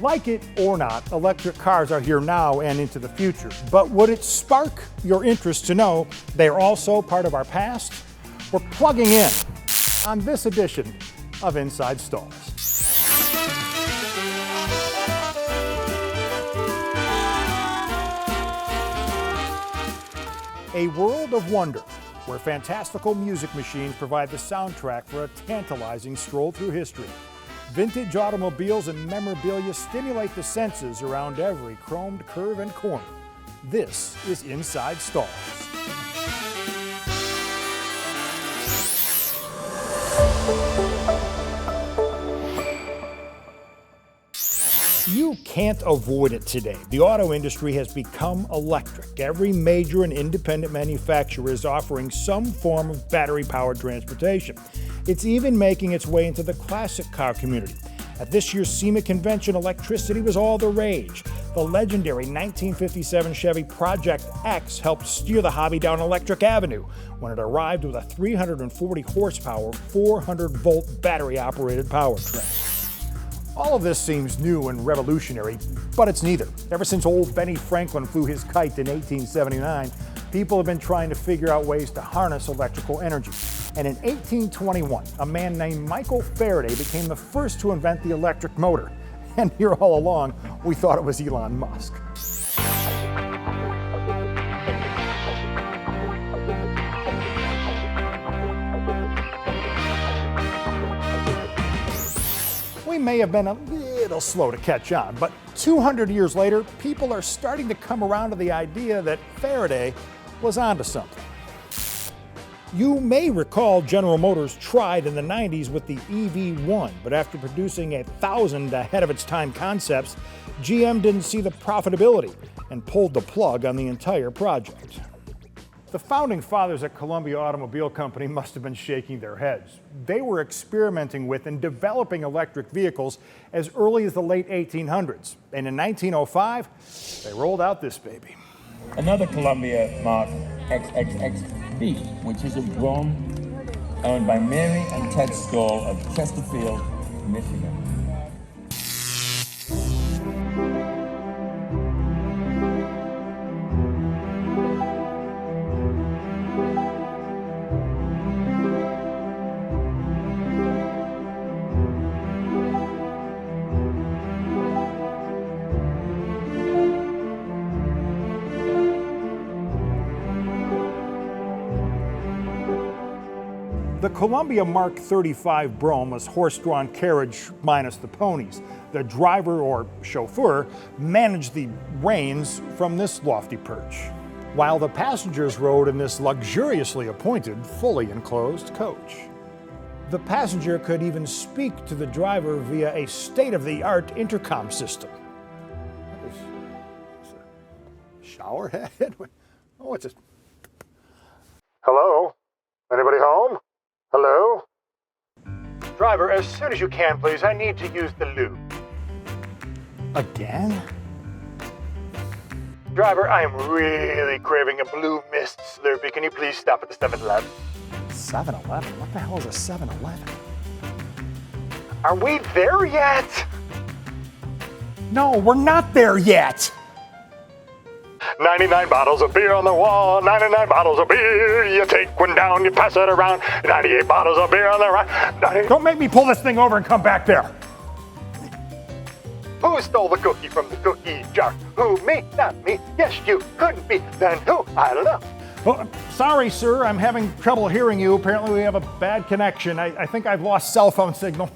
Like it or not, electric cars are here now and into the future. But would it spark your interest to know they are also part of our past? We're plugging in on this edition of Inside Stalls. A world of wonder, where fantastical music machines provide the soundtrack for a tantalizing stroll through history. Vintage automobiles and memorabilia stimulate the senses around every chromed curve and corner. This is Inside Stalls. You can't avoid it today. The auto industry has become electric. Every major and independent manufacturer is offering some form of battery-powered transportation. It's even making its way into the classic car community. At this year's SEMA convention, electricity was all the rage. The legendary 1957 Chevy Project X helped steer the hobby down Electric Avenue when it arrived with a 340 horsepower, 400-volt battery-operated powertrain. All of this seems new and revolutionary, but it's neither. Ever since old Benny Franklin flew his kite in 1879, people have been trying to figure out ways to harness electrical energy. And in 1821, a man named Michael Faraday became the first to invent the electric motor. And here all along, we thought it was Elon Musk. We may have been a little slow to catch on, but 200 years later, people are starting to come around to the idea that Faraday was onto something. You may recall General Motors tried in the 90s with the EV1, but after producing 1,000 ahead of its time concepts, GM didn't see the profitability and pulled the plug on the entire project. The founding fathers at Columbia Automobile Company must have been shaking their heads. They were experimenting with and developing electric vehicles as early as the late 1800s. And in 1905, they rolled out this baby. Another Columbia mark, XXXV, which is a Brougham owned by Mary and Ted Stoll of Chesterfield, Michigan. The Columbia Mark 35 Brougham was horse-drawn carriage minus the ponies. The driver or chauffeur managed the reins from this lofty perch, while the passengers rode in this luxuriously appointed, fully enclosed coach. The passenger could even speak to the driver via a state-of-the-art intercom system. What is a shower head? Oh, what's this? Hello? Anybody home? Hello? Driver, as soon as you can, please. I need to use the loo. Again? Driver, I am really craving a Blue Mist Slurpee. Can you please stop at the 7-Eleven? 7-Eleven? What the hell is a 7-Eleven? Are we there yet? No, we're not there yet. 99 bottles of beer on the wall, 99 bottles of beer. You take one down, you pass it around. 98 bottles of beer on the right. Don't make me pull this thing over and come back there. Who stole the cookie from the cookie jar? Who? Me? Not me. Yes, you. Couldn't be. Then who? I don't know. Well, sorry, sir. I'm having trouble hearing you. Apparently we have a bad connection. I think I've lost cell phone signal.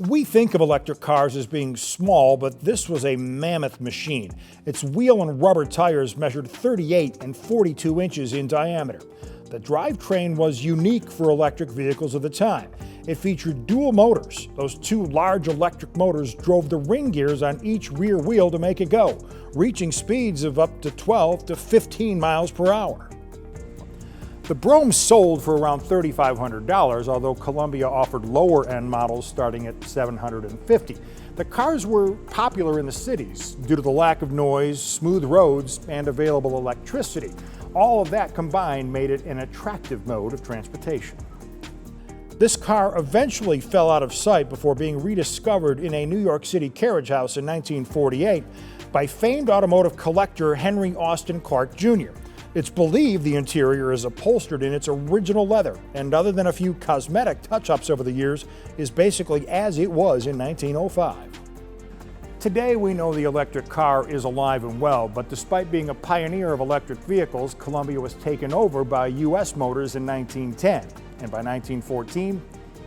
We think of electric cars as being small, but this was a mammoth machine. Its wheel and rubber tires measured 38 and 42 inches in diameter. The drivetrain was unique for electric vehicles of the time. It featured dual motors. Those two large electric motors drove the ring gears on each rear wheel to make it go, reaching speeds of up to 12 to 15 miles per hour. The Brougham sold for around $3,500, although Columbia offered lower-end models starting at $750. The cars were popular in the cities due to the lack of noise, smooth roads, and available electricity. All of that combined made it an attractive mode of transportation. This car eventually fell out of sight before being rediscovered in a New York City carriage house in 1948 by famed automotive collector Henry Austin Clark Jr. It's believed the interior is upholstered in its original leather, and other than a few cosmetic touch-ups over the years, is basically as it was in 1905. Today we know the electric car is alive and well, but despite being a pioneer of electric vehicles, Columbia was taken over by U.S. Motors in 1910, and by 1914,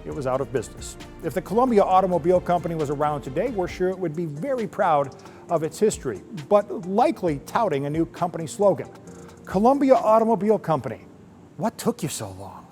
it was out of business. If the Columbia Automobile Company was around today, we're sure it would be very proud of its history, but likely touting a new company slogan. Columbia Automobile Company, what took you so long?